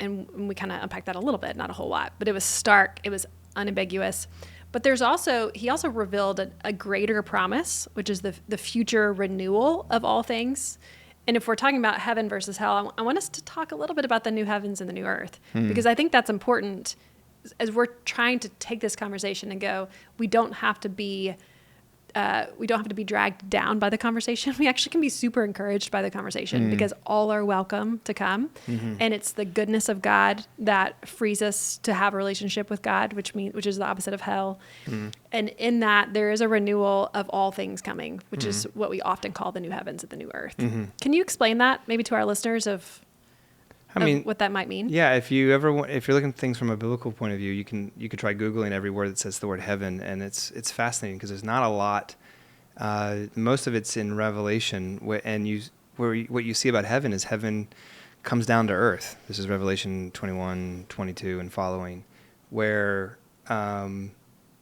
And we kind of unpacked that a little bit, not a whole lot, but it was stark. It was unambiguous. But he also revealed a greater promise, which is the future renewal of all things. And if we're talking about heaven versus hell, I want us to talk a little bit about the new heavens and the new earth, because I think that's important as we're trying to take this conversation and go, we don't have to be dragged down by the conversation. We actually can be super encouraged by the conversation because all are welcome to come. And it's the goodness of God that frees us to have a relationship with God, which is the opposite of hell. And in that, there is a renewal of all things coming, which is what we often call the new heavens and the new earth. Can you explain that maybe to our listeners of what that might mean? Yeah, if you're looking at things from a biblical point of view, you could try Googling every word that says the word heaven, and it's fascinating because there's not a lot. Most of it's in Revelation, what you see about heaven is heaven comes down to earth. This is Revelation 21, 22, and following, where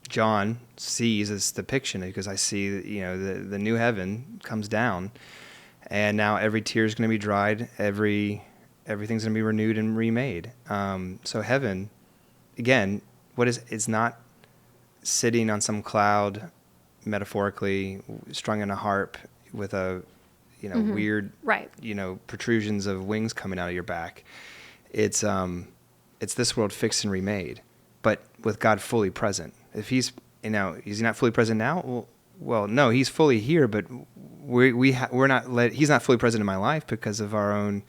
John sees this depiction, because I see the new heaven comes down, and now every tear is going to be dried, everything's going to be renewed and remade. So heaven, again, it's not sitting on some cloud, metaphorically strung in a harp with a weird protrusions of wings coming out of your back. It's this world fixed and remade, but with God fully present. If he's not fully present now, well, no, he's fully here, but we're not he's not fully present in my life because of our own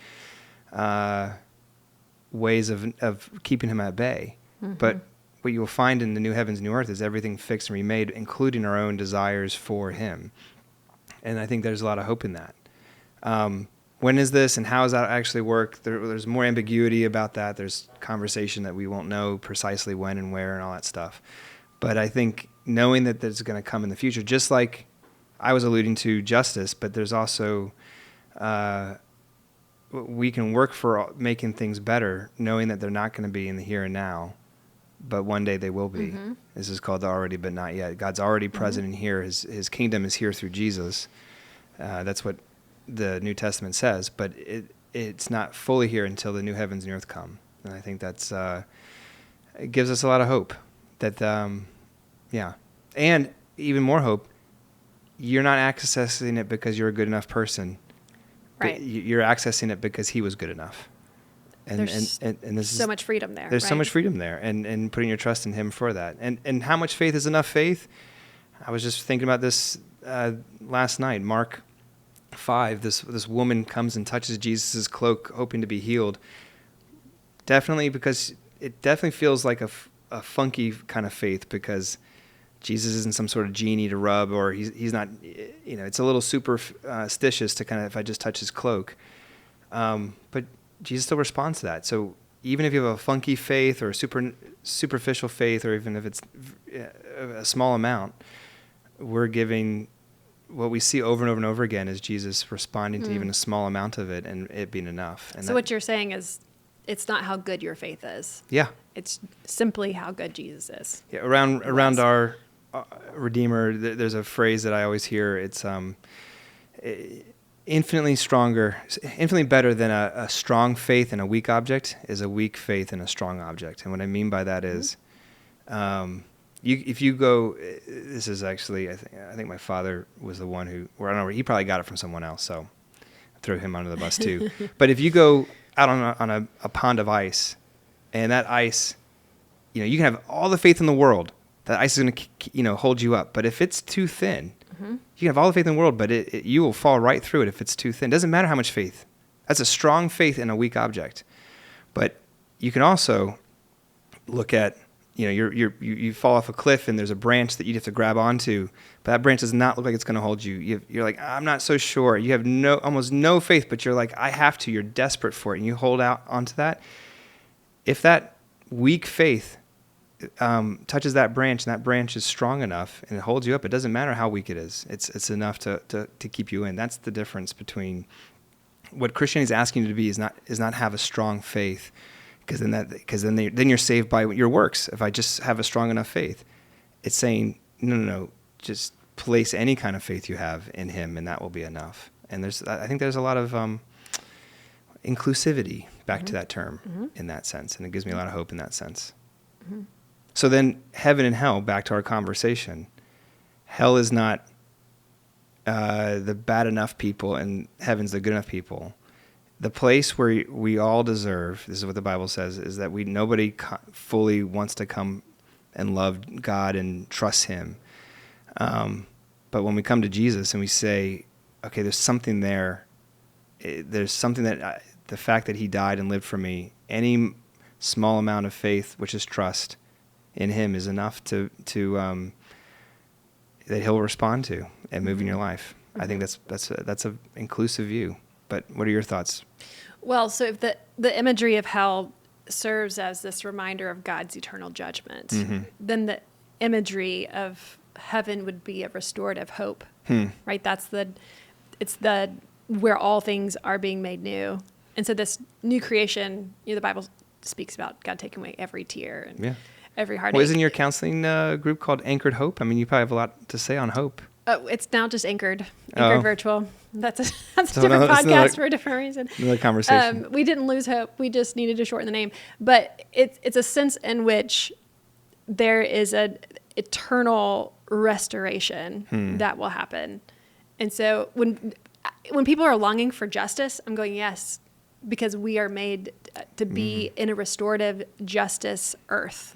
ways of keeping him at bay. But what you will find in the new heavens, new earth is everything fixed and remade, including our own desires for him. And I think there's a lot of hope in that. When is this and how does that actually work? There's more ambiguity about that. There's conversation that we won't know precisely when and where and all that stuff. But I think knowing that there's going to come in the future, just like I was alluding to justice, but there's also we can work for making things better, knowing that they're not going to be in the here and now, but one day they will be. This is called the already but not yet. God's already present in here. His kingdom is here through Jesus. That's what the New Testament says, but it's not fully here until the new heavens and earth come. And I think that's it gives us a lot of hope that and even more hope. You're not accessing it because you're a good enough person. Right. You're accessing it because he was good enough. And there's so much freedom there. There's so much freedom there, and putting your trust in him for that. And how much faith is enough faith? I was just thinking about this last night. Mark 5, this woman comes and touches Jesus' cloak, hoping to be healed. Definitely, because it definitely feels like a funky kind of faith, because Jesus isn't some sort of genie to rub, or he's not, it's a little superstitious to kind of, if I just touch his cloak. But Jesus still responds to that. So even if you have a funky faith or a superficial faith, or even if it's a small amount, we're giving, what we see over and over and over again is Jesus responding to even a small amount of it and it being enough. And so what you're saying is it's not how good your faith is. Yeah. It's simply how good Jesus is. Yeah. Around our Redeemer, there's a phrase that I always hear. It's infinitely better than a strong faith in a weak object is a weak faith in a strong object. And what I mean by that is, if you go, this is actually, I think my father was the one who, or I don't know, he probably got it from someone else, so I threw him under the bus too. But if you go out on a pond of ice, and that ice, you can have all the faith in the world, That ice is going to, hold you up. But if it's too thin, you can have all the faith in the world, but you will fall right through it if it's too thin. It doesn't matter how much faith. That's a strong faith in a weak object. But you can also look at, you fall off a cliff and there's a branch that you have to grab onto, but that branch does not look like it's going to hold you. You're like, I'm not so sure. You have almost no faith, but you're like, I have to. You're desperate for it, and you hold out onto that. If that weak faith touches that branch, and that branch is strong enough and it holds you up, it doesn't matter how weak it is. It's enough to keep you in. That's the difference between what Christianity is asking you to be is not have a strong faith, because then you're saved by your works. If I just have a strong enough faith, it's saying no, just place any kind of faith you have in Him, and that will be enough. And I think there's a lot of inclusivity back to that term in that sense, and it gives me a lot of hope in that sense. So then heaven and hell, back to our conversation. Hell is not the bad enough people, and heaven's the good enough people. The place where we all deserve, this is what the Bible says, is that nobody fully wants to come and love God and trust Him. But when we come to Jesus and we say, okay, there's something there. There's something that the fact that He died and lived for me, any small amount of faith, which is trust in Him, is enough to that He'll respond to and move in your life. I think that's a inclusive view. But what are your thoughts? Well, so if the imagery of hell serves as this reminder of God's eternal judgment, then the imagery of heaven would be a restorative hope, right? It's where all things are being made new. And so this new creation, the Bible speaks about God taking away every tear and every heartache. Well, isn't your counseling group called Anchored Hope? I mean, you probably have a lot to say on hope. Oh, it's now just Anchored Virtual. That's a different podcast for a different reason. Another conversation. We didn't lose hope. We just needed to shorten the name. But it's a sense in which there is an eternal restoration that will happen. And so when people are longing for justice, I'm going, yes, because we are made to be in a restorative justice earth.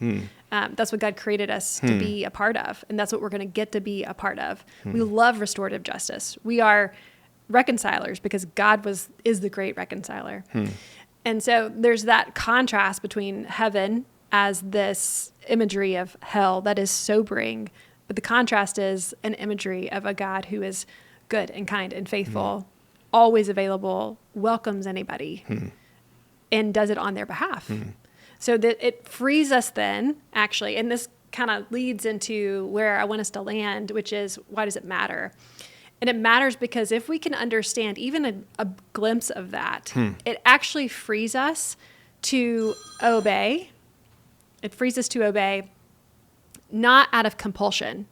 That's what God created us to be a part of, and that's what we're going to get to be a part of. We love restorative justice. We are reconcilers because God is the great reconciler. And so there's that contrast between heaven as this imagery of hell that is sobering, but the contrast is an imagery of a God who is good and kind and faithful, always available, welcomes anybody, and does it on their behalf. So that it frees us then, actually, and this kind of leads into where I want us to land, which is, why does it matter? And it matters because if we can understand even a glimpse of that, it actually frees us to obey. It frees us to obey, not out of compulsion,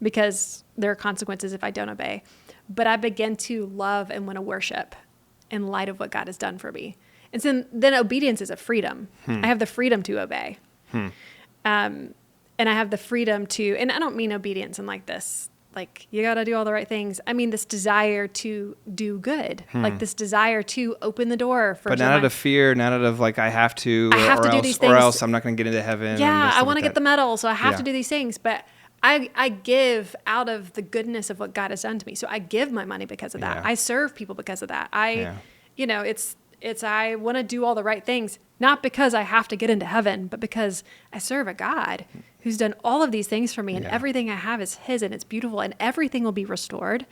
because there are consequences if I don't obey, but I begin to love and want to worship in light of what God has done for me. And so then obedience is a freedom. I have the freedom to obey. And I have the freedom to, and I don't mean obedience in like this, like you got to do all the right things. I mean this desire to do good, like this desire to open the door for. But not out of fear, not out of like I have to do these things, or else I'm not going to get into heaven. Yeah, I want to get the medal, so I have to do these things. But I give out of the goodness of what God has done to me. So I give my money because of that. I serve people because of that. It's I want to do all the right things, not because I have to get into heaven, but because I serve a God who's done all of these things for me, and everything I have is His, and it's beautiful, and everything will be restored.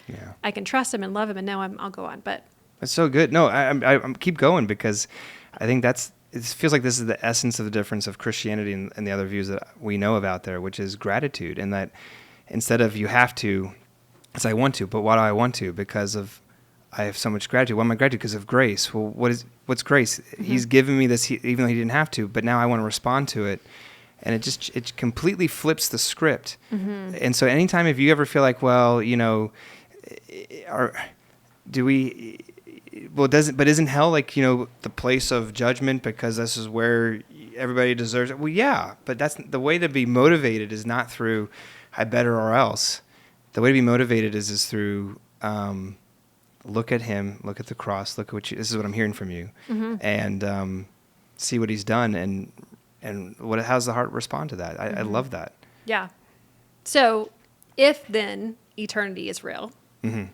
I can trust Him and love Him, and now I'll go on. But that's so good. No, I keep going, because I think it feels like this is the essence of the difference of Christianity and the other views that we know of out there, which is gratitude, and that instead of you have to, it's I want to, but why do I want to? Because of I have so much gratitude. Why am I gratitude? Because of grace. Well, what's grace? He's given me this, even though He didn't have to, but now I want to respond to it. And it completely flips the script. And so anytime if you ever feel like, well, isn't hell like, the place of judgment because this is where everybody deserves it? Well, yeah, but that's the way to be motivated is not through I better or else. The way to be motivated is through look at Him, look at the cross, look at this is what I'm hearing from you, and see what He's done, and how's the heart respond to that? I love that. Yeah, So if then eternity is real,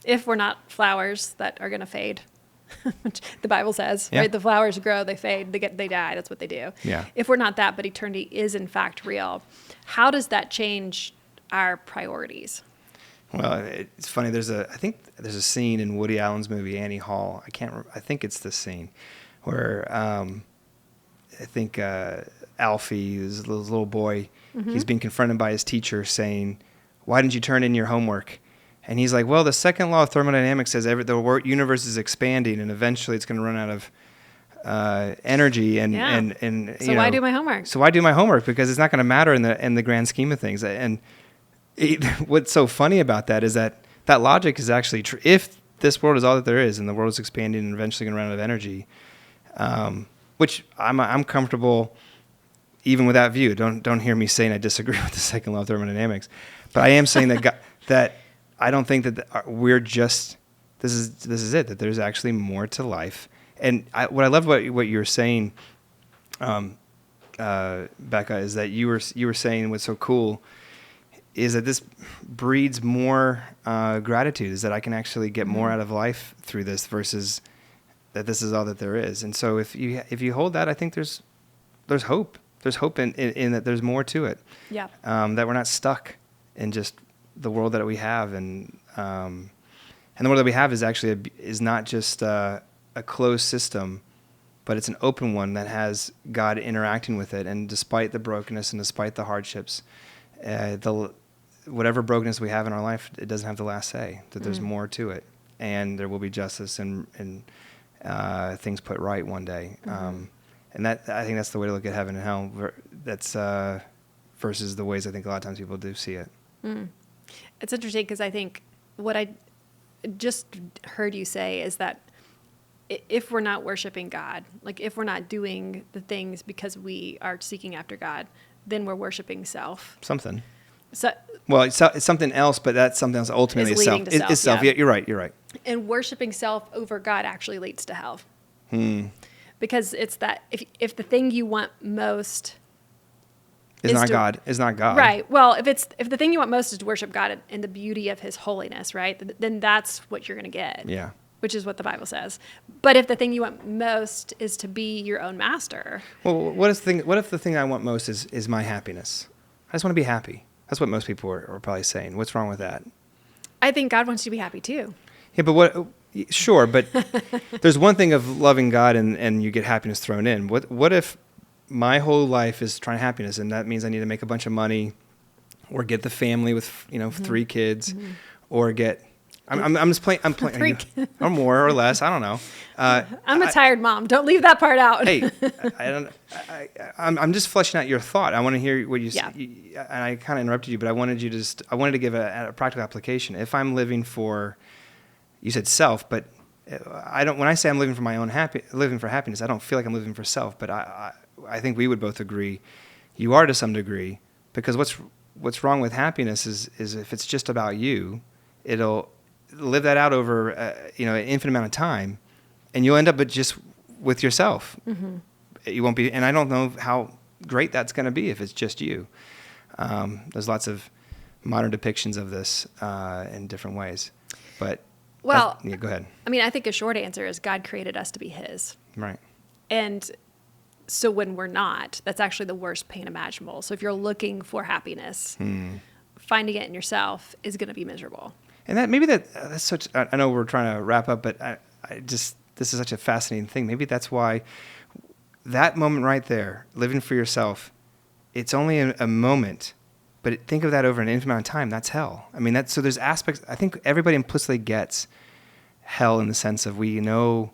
if we're not flowers that are going to fade, which the Bible says, right? The flowers grow, they fade, they die. That's what they do. Yeah. If we're not that, but eternity is in fact real, how does that change our priorities? Well, it's funny. I think there's a scene in Woody Allen's movie Annie Hall. I think it's this scene where I think Alfie, this little boy, he's being confronted by his teacher saying, "Why didn't you turn in your homework?" And he's like, "Well, the second law of thermodynamics says the universe is expanding, and eventually it's going to run out of energy." And so why do my homework? So why do my homework? Because it's not going to matter in the grand scheme of things. And what's so funny about that is that logic is actually true. If this world is all that there is, and the world is expanding and eventually going to run out of energy, which I'm comfortable even with that view. Don't hear me saying I disagree with the second law of thermodynamics, but I am saying that I don't think that we're just this is it, that there's actually more to life. And what I love what you were saying, Becca, is that you were saying what's so cool is that this breeds more gratitude, is that I can actually get more out of life through this versus that this is all that there is. And so if you hold that, I think there's hope. There's hope in that there's more to it. Yeah. That we're not stuck in just the world that we have, and the world that we have is actually is not just a closed system, but it's an open one that has God interacting with it. And despite the brokenness and despite the hardships, whatever brokenness we have in our life, it doesn't have the last say. That there's more to it, and there will be justice and things put right one day. And I think that's the way to look at heaven and hell. That's versus the ways I think a lot of times people do see it. It's interesting because I think what I just heard you say is that if we're not worshiping God, like if we're not doing the things because we are seeking after God, then we're worshiping self. Something. So, well, it's something else, but that's something else ultimately is self. It's self. Yeah, you're right. And worshiping self over God actually leads to hell. Because it's that if the thing you want most is not God. Right. Well, if the thing you want most is to worship God in the beauty of His holiness, right? Then that's what you're going to get. Yeah. Which is what the Bible says. But if the thing you want most is to be your own master. Well, what if the thing I want most is my happiness? I just want to be happy. That's what most people are probably saying. What's wrong with that? I think God wants you to be happy too. Yeah, but sure, but there's one thing of loving God and you get happiness thrown in. What if my whole life is trying happiness, and that means I need to make a bunch of money, or get the family with 3 kids, or get I'm just playing or more or less, I don't know. I'm a tired mom. Don't leave that part out. Hey, I'm just fleshing out your thought. I want to hear what you say. And I kind of interrupted you, but I wanted to give a practical application. If I'm living for, you said self, but when I say I'm living for my own living for happiness, I don't feel like I'm living for self, but I think we would both agree you are to some degree, because what's wrong with happiness is if it's just about you, it'll live that out over an infinite amount of time, and you'll end up just with yourself. You won't be, and I don't know how great that's going to be if it's just you. There's lots of modern depictions of this in different ways, but go ahead. I mean, I think a short answer is God created us to be His. Right. And so when we're not, that's actually the worst pain imaginable. So if you're looking for happiness, finding it in yourself is going to be miserable. And that's such. I know we're trying to wrap up, but this is such a fascinating thing. Maybe that's why that moment right there, living for yourself, it's only a moment, but think of that over an infinite amount of time. That's hell. I mean, so there's aspects. I think everybody implicitly gets hell in the sense of we know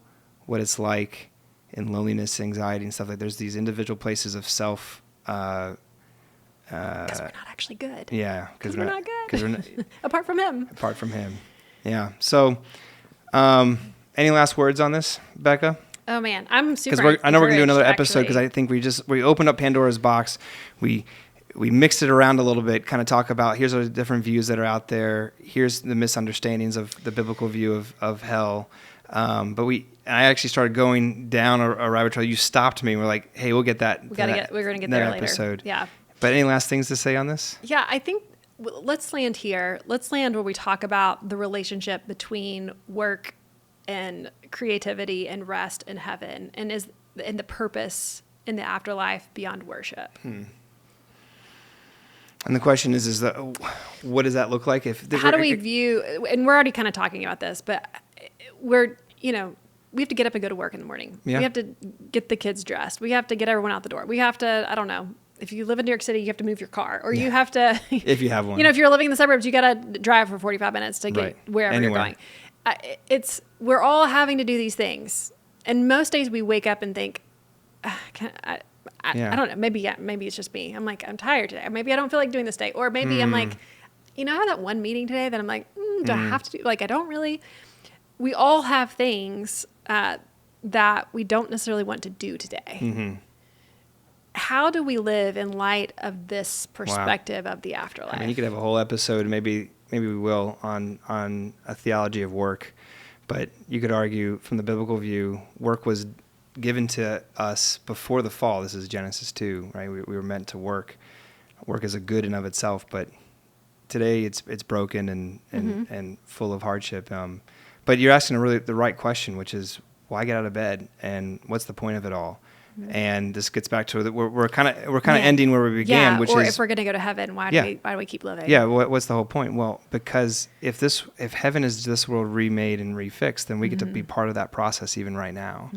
what it's like in loneliness, anxiety, and stuff like. There's these individual places of self. Because we're not actually good. Yeah, because we're not good. Apart from Him. Yeah. So, any last words on this, Becca? Oh man, I'm super. Because I know we're gonna do another episode, because I think we opened up Pandora's box. We mixed it around a little bit, kind of talk about here's the different views that are out there. Here's the misunderstandings of the biblical view of hell. But I actually started going down a rabbit trail. You stopped me. We're like, hey, we'll get that. We're gonna get there later. Episode. Yeah. But any last things to say on this? Yeah, I think let's land here. Let's land where we talk about the relationship between work and creativity and rest and heaven, and the purpose in the afterlife beyond worship. And the question is that what does that look like? How do we view? And we're already kind of talking about this, but we have to get up and go to work in the morning. Yeah. We have to get the kids dressed. We have to get everyone out the door. We have to, I don't know. If you live in New York City, you have to move your car, or you have to, if you have one, if you're living in the suburbs, you got to drive for 45 minutes to get wherever you're going. We're all having to do these things. And most days we wake up and think, I don't know, maybe it's just me. I'm like, I'm tired today. Or maybe I don't feel like doing this day. Or maybe I'm like, I had that one meeting today that I'm like, do I have to do, I don't really, we all have things that we don't necessarily want to do today. Mm-hmm. How do we live in light of this perspective of the afterlife? I mean, you could have a whole episode, maybe we will, on a theology of work, but you could argue from the biblical view, work was given to us before the fall. This is Genesis 2, right? We were meant to work. Work is a good in of itself, but today it's broken and full of hardship. But you're asking the right question, which is, why get out of bed, and what's the point of it all? And this gets back to we're kind of ending where we began, which is, if we're going to go to heaven, why do we keep living? Yeah, what's the whole point? Well, because if heaven is this world remade and refixed, then we get to be part of that process even right now,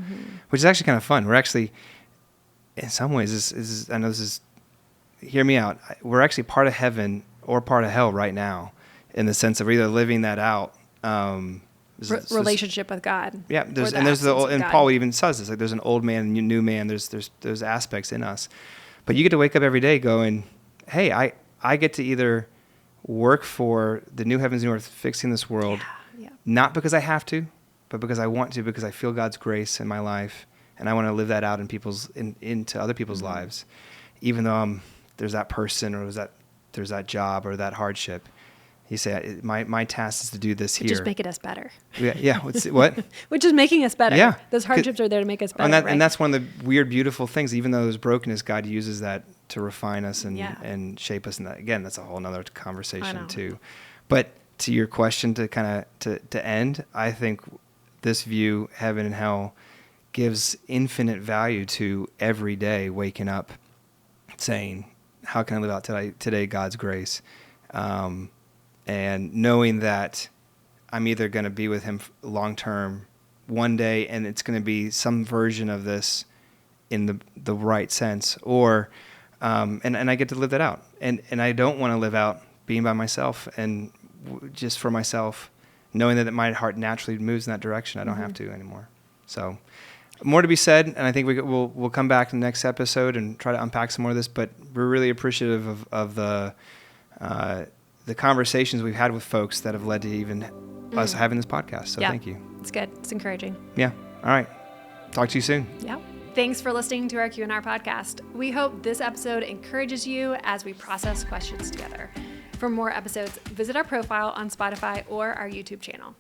which is actually kind of fun. We're actually, in some ways, I know this is, hear me out. We're actually part of heaven or part of hell right now, in the sense of either living that out. Relationship with God. Yeah, and Paul even says this, like there's an old man and a new man. There's aspects in us, but you get to wake up every day going, hey, I get to either work for the new heavens and earth, fixing this world, not because I have to, but because I want to, because I feel God's grace in my life, and I want to live that out into other people's lives, even though there's that person, or there's that job or that hardship. He said, my task is to do this here. Just make it us better. Yeah. What? Which is making us better. Yeah. Those hardships are there to make us better. And that's one of the weird, beautiful things. Even though there's brokenness, God uses that to refine us and shape us. And that's a whole nother conversation too. But to your question, to kind of to end, I think this view, heaven and hell, gives infinite value to every day waking up saying, how can I live out today God's grace? And knowing that I'm either going to be with him long term one day, and it's going to be some version of this in the right sense, or and I get to live that out. And I don't want to live out being by myself and just for myself, knowing that my heart naturally moves in that direction. I don't have to anymore. So more to be said, and I think we'll come back in the next episode and try to unpack some more of this, but we're really appreciative of the conversations we've had with folks that have led to even us having this podcast. So thank you. It's good. It's encouraging. Yeah. All right. Talk to you soon. Yeah. Thanks for listening to our Q&R podcast. We hope this episode encourages you as we process questions together. For more episodes, visit our profile on Spotify or our YouTube channel.